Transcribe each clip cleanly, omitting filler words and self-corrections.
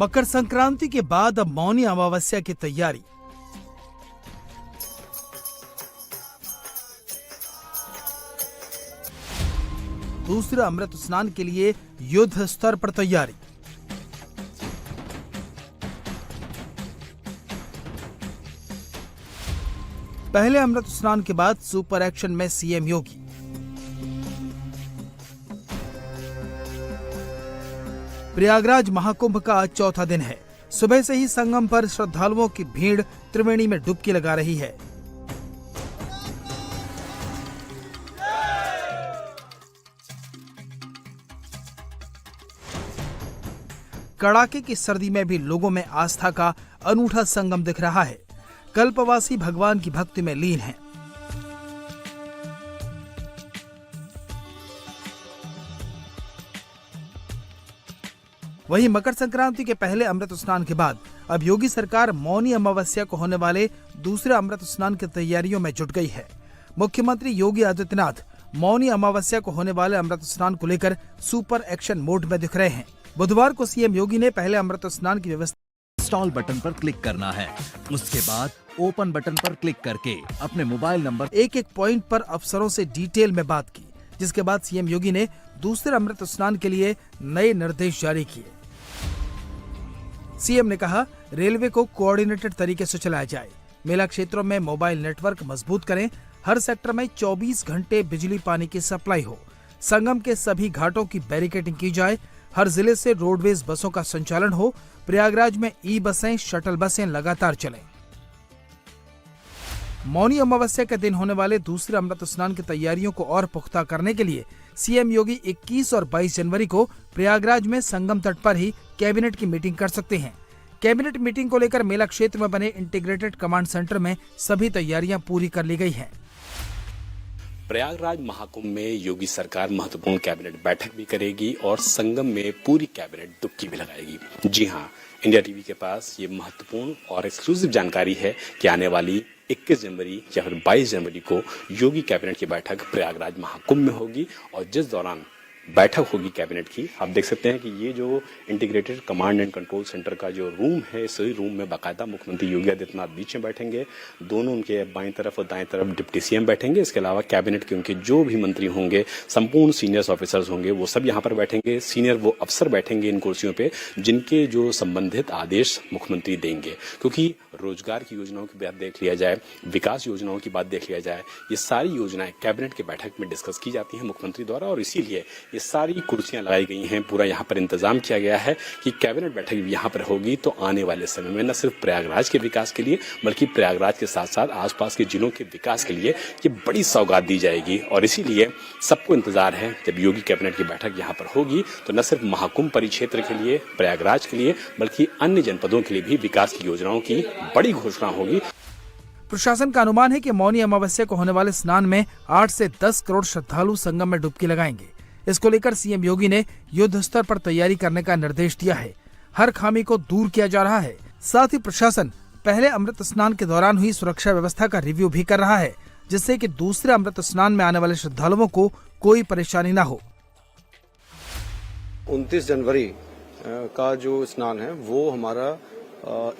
मकर संक्रांति के बाद अब मौनी अमावस्या की तैयारी। दूसरे अमृत स्नान के लिए युद्ध स्तर पर तैयारी। पहले अमृत स्नान के बाद सुपर एक्शन में सीएम योगी। प्रयागराज महाकुंभ का आज चौथा दिन है। सुबह से ही संगम पर श्रद्धालुओं की भीड़ त्रिवेणी में डुबकी लगा रही है। कड़ाके की सर्दी में भी लोगों में आस्था का अनूठा संगम दिख रहा है। कल्पवासी भगवान की भक्ति में लीन हैं। वहीं मकर संक्रांति के पहले अमृत स्नान के बाद अब योगी सरकार मौनी अमावस्या को होने वाले दूसरे अमृत स्नान की तैयारियों में जुट गई है। मुख्यमंत्री योगी आदित्यनाथ मौनी अमावस्या को होने वाले अमृत स्नान को लेकर सुपर एक्शन मोड में दिख रहे हैं। बुधवार को सीएम योगी ने पहले अमृत स्नान की व्यवस्था इंस्टॉल बटन पर क्लिक करना है। उसके बाद ओपन बटन पर क्लिक करके अपने मोबाइल नंबर एक पॉइंट पर अफसरों से डिटेल में बात की, जिसके बाद सीएम योगी ने दूसरे अमृत स्नान के लिए नए निर्देश जारी किए। सीएम ने कहा, रेलवे को कोऑर्डिनेटेड तरीके से चलाया जाए। मेला क्षेत्रों में मोबाइल नेटवर्क मजबूत करें। हर सेक्टर में 24 घंटे बिजली पानी की सप्लाई हो। संगम के सभी घाटों की बैरिकेडिंग की जाए। हर जिले से रोडवेज बसों का संचालन हो। प्रयागराज में ई बसें, शटल बसें लगातार चलें। मौनी अमावस्या के दिन होने वाले दूसरे अमृत स्नान की तैयारियों को और पुख्ता करने के लिए सीएम योगी 21 और 22 जनवरी को प्रयागराज में संगम तट पर ही कैबिनेट की मीटिंग कर सकते हैं। कैबिनेट मीटिंग को लेकर मेला क्षेत्र में बने इंटीग्रेटेड कमांड सेंटर में सभी तैयारियां पूरी कर ली गई हैं। प्रयागराज महाकुंभ में योगी सरकार महत्वपूर्ण कैबिनेट बैठक भी करेगी और संगम में पूरी कैबिनेट डुबकी भी लगाएगी। जी हां, इंडिया टीवी के पास ये महत्वपूर्ण और एक्सक्लूसिव जानकारी है कि आने वाली 21 जनवरी या फिर 22 जनवरी को योगी कैबिनेट की बैठक प्रयागराज महाकुंभ में होगी और जिस दौरान बैठक होगी कैबिनेट की, आप देख सकते हैं कि ये जो integrated command and control centre का जो रूम है, इस रूम में बाकायदा मुख्यमंत्री योगी आदित्यनाथ बीच में बैठेंगे। दोनों उनके बाईं तरफ और दाएं तरफ डिप्टी सीएम बैठेंगे। इसके अलावा कैबिनेट के उनके जो भी मंत्री होंगे, संपूर्ण सीनियर्स ऑफिसर्स होंगे, वो सब यहाँ पर बैठेंगे। सीनियर वो अफसर बैठेंगे इन कुर्सियों पे जिनके जो संबंधित आदेश मुख्यमंत्री देंगे। क्योंकि रोजगार की योजनाओं की बात देख लिया जाए, विकास योजनाओं की बात देख लिया जाए, ये सारी योजनाएं कैबिनेट की बैठक में डिस्कस की जाती हैं मुख्यमंत्री द्वारा और इसीलिए ये सारी कुर्सियां लगाई गई हैं। पूरा यहाँ पर इंतजाम किया गया है कि कैबिनेट बैठक भी यहाँ पर होगी तो आने वाले समय में न सिर्फ प्रयागराज के विकास के लिए बल्कि प्रयागराज के साथ साथ आसपास के जिलों के विकास के लिए ये बड़ी सौगात दी जाएगी। और इसीलिए सबको इंतजार है जब योगी कैबिनेट की बैठक यहाँ पर होगी तो न सिर्फ महाकुंभ परिक्षेत्र के लिए, प्रयागराज के लिए, बल्कि अन्य जनपदों के लिए भी विकास की योजनाओं की बड़ी घोषणा होगी। प्रशासन का अनुमान है कि मौनी अमावस्या को होने वाले स्नान में 8 से 10 करोड़ श्रद्धालु संगम में डुबकी लगाएंगे। इसको लेकर सीएम योगी ने युद्ध स्तर पर तैयारी करने का निर्देश दिया है। हर खामी को दूर किया जा रहा है। साथ ही प्रशासन पहले अमृत स्नान के दौरान हुई सुरक्षा व्यवस्था का रिव्यू भी कर रहा है, जिससे कि दूसरे अमृत स्नान में आने वाले श्रद्धालुओं को कोई परेशानी न हो। 29 जनवरी का जो स्नान है वो हमारा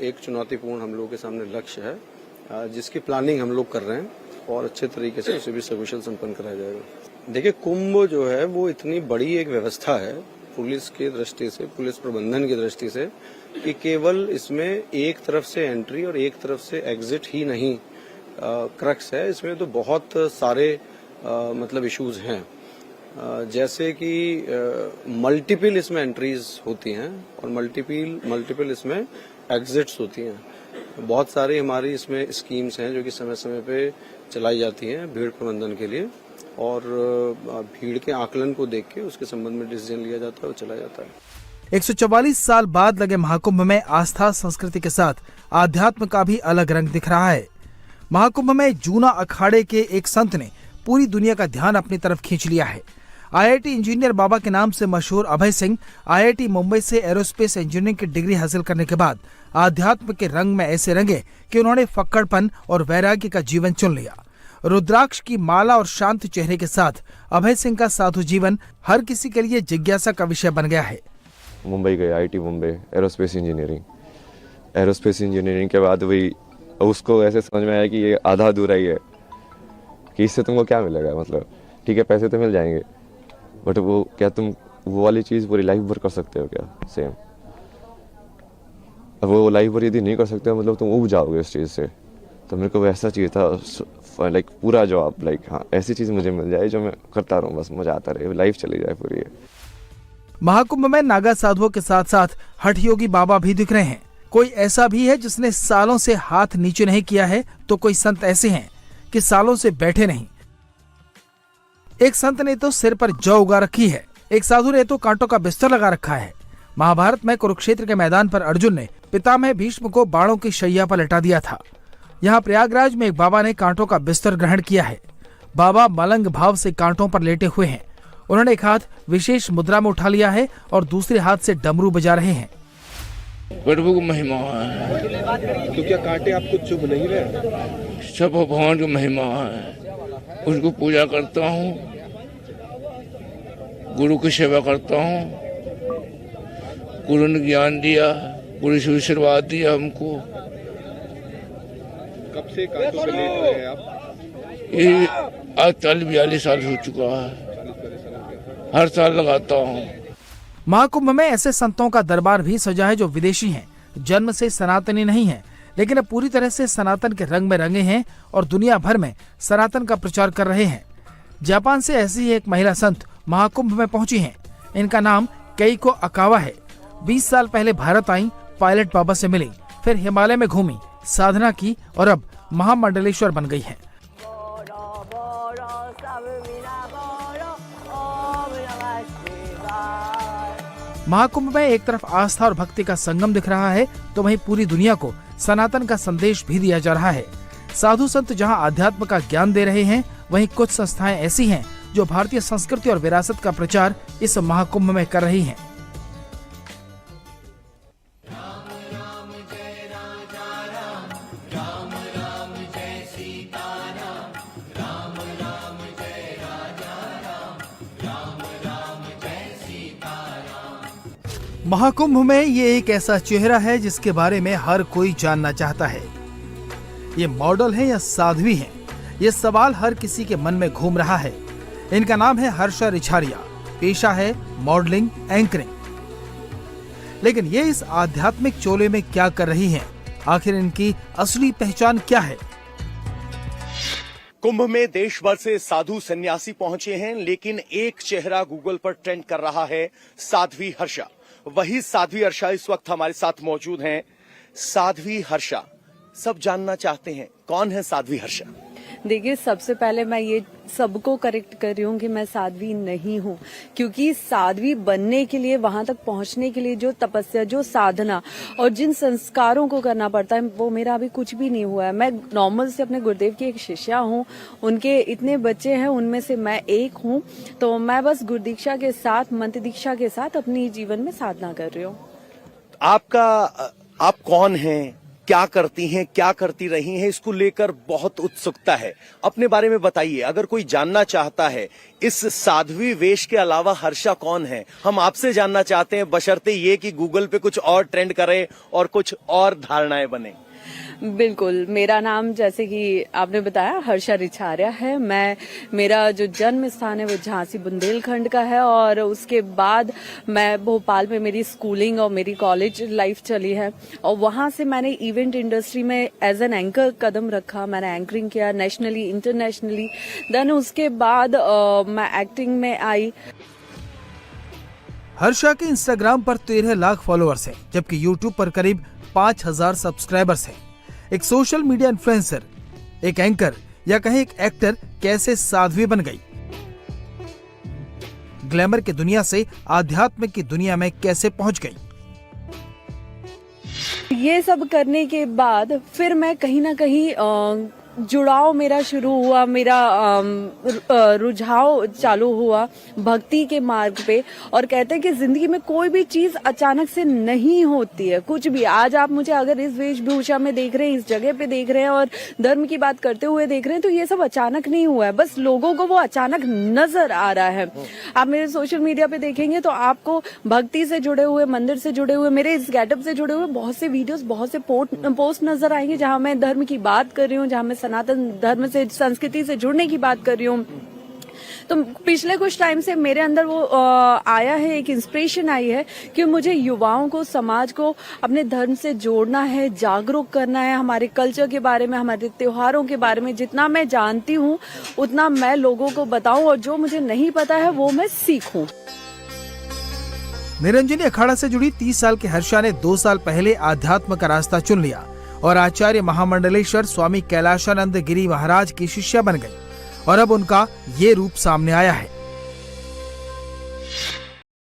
एक चुनौतीपूर्ण हम लोगों के सामने लक्ष्य है, जिसकी प्लानिंग हम लोग कर रहे हैं और अच्छे तरीके से उसे भी सकुशल संपन्न कराया जाएगा। देखिए, कुंभ जो है वो इतनी बड़ी एक व्यवस्था है पुलिस की दृष्टि से, पुलिस प्रबंधन की दृष्टि से, कि केवल इसमें एक तरफ से एंट्री और एक तरफ से एग्जिट ही नहीं क्रक्स है। इसमें तो बहुत सारे मतलब इश्यूज हैं, जैसे कि मल्टीपल इसमें एंट्रीज होती हैं और मल्टीपल इसमें एग्जिट्स होती हैं। बहुत सारी हमारी इसमें स्कीम्स हैं जो कि समय समय पे चलाई जाती हैं भीड़ प्रबंधन के लिए और भीड़ के आकलन को देख के उसके संबंध में डिसीजन लिया जाता है और चला जाता है। 144 साल बाद लगे महाकुंभ में आस्था संस्कृति के साथ आध्यात्म का भी अलग रंग दिख रहा है। महाकुंभ में जूना अखाड़े के एक संत ने पूरी दुनिया का ध्यान अपनी तरफ खींच लिया है। आईआईटी इंजीनियर बाबा के नाम से मशहूर अभय सिंह आईआईटी मुंबई से एरोस्पेस इंजीनियरिंग की डिग्री हासिल करने के बाद आध्यात्म के रंग में ऐसे रंगे कि उन्होंने फक्कड़पन और वैराग्य का जीवन चुन लिया। रुद्राक्ष की माला और शांत चेहरे के साथ अभय सिंह का साधु जीवन हर किसी के लिए जिज्ञासा का विषय बन गया है। मुंबई गए, IIT मुंबई, एरोस्पेस इंजीनियरिंग के बाद वही उसको ऐसे समझ में आया कि ये आधा अधूरा ही है, कि इससे तुमको क्या मिलेगा, मतलब ठीक है पैसे तो मिल जाएंगे बट वो क्या तुम वो वाली चीज़ पूरी लाइफ भर कर सकते हो क्या सेम। अब वो लाइफ भर यदि नहीं कर सकते हो मतलब तुम उब जाओगे उस चीज़ से। तो मेरे को वैसा चाहिए था, लाइक पूरा जॉब, लाइक हाँ ऐसी चीज़ मुझे मिल जाए जो मैं करता रहूँ, बस मजा आता रहे, लाइफ चली जाए पूरी। महाकुंभ में नागा साधुओं के साथ साथ हठ योगी बाबा भी दिख रहे हैं। कोई ऐसा भी है जिसने सालों से हाथ नीचे नहीं किया है, तो कोई संत ऐसे हैं कि सालों से बैठे नहीं। एक संत ने तो सिर पर जौ उगा रखी है, एक साधु ने तो कांटों का बिस्तर लगा रखा है। महाभारत में कुरुक्षेत्र के मैदान पर अर्जुन ने पितामह भीष्म को बाणों की शैया पर लटा दिया था। यहाँ प्रयागराज में एक बाबा ने कांटों का बिस्तर ग्रहण किया है। बाबा मलंग भाव से कांटों पर लेटे हुए हैं। उन्होंने एक हाथ विशेष मुद्रा में उठा लिया है और दूसरे हाथ से डमरू बजा रहे हैं। प्रभु की महिमा है। तो क्या कांटे आपको चुभ नहीं रहे? सब भगवान की महिमा है, उसको पूजा करता हूँ, गुरु की सेवा करता हूँ। गुरु ने ज्ञान दिया, गुरु से आशीर्वाद दिया हमको। कब से कांटों पे लेट रहे हैं आप? ये आज 42 साल हो चुका है, हर साल लगाता हूँ। महाकुंभ में ऐसे संतों का दरबार भी सजा है जो विदेशी हैं, जन्म से सनातनी नहीं हैं, लेकिन अब पूरी तरह से सनातन के रंग में रंगे हैं और दुनिया भर में सनातन का प्रचार कर रहे हैं। जापान से ऐसी एक महिला संत महाकुंभ में पहुंची हैं। इनका नाम केइको अकावा है। 20 साल पहले भारत आई, पायलट बाबा से मिली, फिर हिमालय में घूमी, साधना की और अब महामंडलेश्वर बन गई है। महाकुंभ में एक तरफ आस्था और भक्ति का संगम दिख रहा है, तो वहीं पूरी दुनिया को सनातन का संदेश भी दिया जा रहा है। साधु संत जहां आध्यात्म का ज्ञान दे रहे हैं, वहीं कुछ संस्थाएं ऐसी हैं जो भारतीय संस्कृति और विरासत का प्रचार इस महाकुंभ में कर रही हैं। महाकुंभ में ये एक ऐसा चेहरा है जिसके बारे में हर कोई जानना चाहता है। ये मॉडल है या साध्वी है, ये सवाल हर किसी के मन में घूम रहा है। इनका नाम है हर्षा रिछारिया, पेशा है मॉडलिंग, एंकरिंग। लेकिन ये इस आध्यात्मिक चोले में क्या कर रही हैं? आखिर इनकी असली पहचान क्या है? कुंभ में देश भर से साधु सन्यासी पहुंचे हैं, लेकिन एक चेहरा गूगल पर ट्रेंड कर रहा है, साध्वी हर्षा। वही साध्वी हर्षा इस वक्त हमारे साथ मौजूद हैं। साध्वी हर्षा, सब जानना चाहते हैं कौन है साध्वी हर्षा? देखिए, सबसे पहले मैं ये सबको करेक्ट कर रही हूँ कि मैं साध्वी नहीं हूँ, क्योंकि साध्वी बनने के लिए, वहां तक पहुंचने के लिए जो तपस्या, जो साधना और जिन संस्कारों को करना पड़ता है, वो मेरा अभी कुछ भी नहीं हुआ है। मैं नॉर्मल से अपने गुरुदेव की एक शिष्या हूँ, उनके इतने बच्चे हैं, उनमें से मैं एक हूँ। तो मैं बस गुरु दीक्षा के साथ, मंत्र दीक्षा के साथ अपनी जीवन में साधना कर रही हूँ। आप कौन हैं, क्या करती हैं, क्या करती रही हैं, इसको लेकर बहुत उत्सुकता है। अपने बारे में बताइए, अगर कोई जानना चाहता है इस साध्वी वेश के अलावा हर्षा कौन है, हम आपसे जानना चाहते हैं, बशर्ते ये कि गूगल पे कुछ और ट्रेंड करे और कुछ और धारणाएं बने। बिल्कुल, मेरा नाम जैसे कि आपने बताया हर्षा रिछारिया है। मेरा जो जन्म स्थान है वो झांसी बुंदेलखंड का है, और उसके बाद मैं भोपाल में मेरी स्कूलिंग और मेरी कॉलेज लाइफ चली है, और वहां से मैंने इवेंट इंडस्ट्री में एज एन एंकर कदम रखा। मैंने एंकरिंग किया नेशनली, इंटरनेशनली। देन उसके बाद मैं एक्टिंग में आई। हर्षा के इंस्टाग्राम पर 13 लाख फॉलोअर्स हैं, जबकि यूट्यूब पर करीब 5000 सब्सक्राइबर्स हैं। एक सोशल मीडिया इन्फ्लुएंसर, एक एंकर या कहें एक एक्टर कैसे साध्वी बन गई? ग्लैमर की दुनिया से आध्यात्म की दुनिया में कैसे पहुंच गई? ये सब करने के बाद फिर मैं कहीं ना कहीं जुड़ाव मेरा शुरू हुआ, मेरा रुझाव चालू हुआ भक्ति के मार्ग पे। और कहते हैं कि जिंदगी में कोई भी चीज अचानक से नहीं होती है, कुछ भी। आज आप मुझे अगर इस वेशभूषा में देख रहे हैं, इस जगह पे देख रहे हैं और धर्म की बात करते हुए देख रहे हैं, तो ये सब अचानक नहीं हुआ है, बस लोगों को वो अचानक नजर आ रहा है। आप मेरे सोशल मीडिया पे देखेंगे तो आपको भक्ति से जुड़े हुए, मंदिर से जुड़े हुए, मेरे इस गेटअप से जुड़े हुए बहुत से वीडियोस, बहुत से पोस्ट नजर आएंगे जहां मैं धर्म की बात कर रही हूँ, जहां मैं सनातन धर्म से, संस्कृति से जुड़ने की बात कर रही हूँ। तो पिछले कुछ टाइम से मेरे अंदर वो आया है, एक इंस्पिरेशन आई है कि मुझे युवाओं को, समाज को अपने धर्म से जोड़ना है, जागरूक करना है, हमारे कल्चर के बारे में, हमारे त्योहारों के बारे में जितना मैं जानती हूँ उतना मैं लोगों को बताऊं, और जो मुझे नहीं पता है वो मैं सीखूं। निरंजनी अखाड़ा से जुड़ी 30 साल की हर्षा ने 2 साल पहले आध्यात्म का रास्ता चुन लिया और आचार्य महामंडलेश्वर स्वामी कैलाशानंद गिरी महाराज की शिष्या बन गई और अब उनका ये रूप सामने आया है।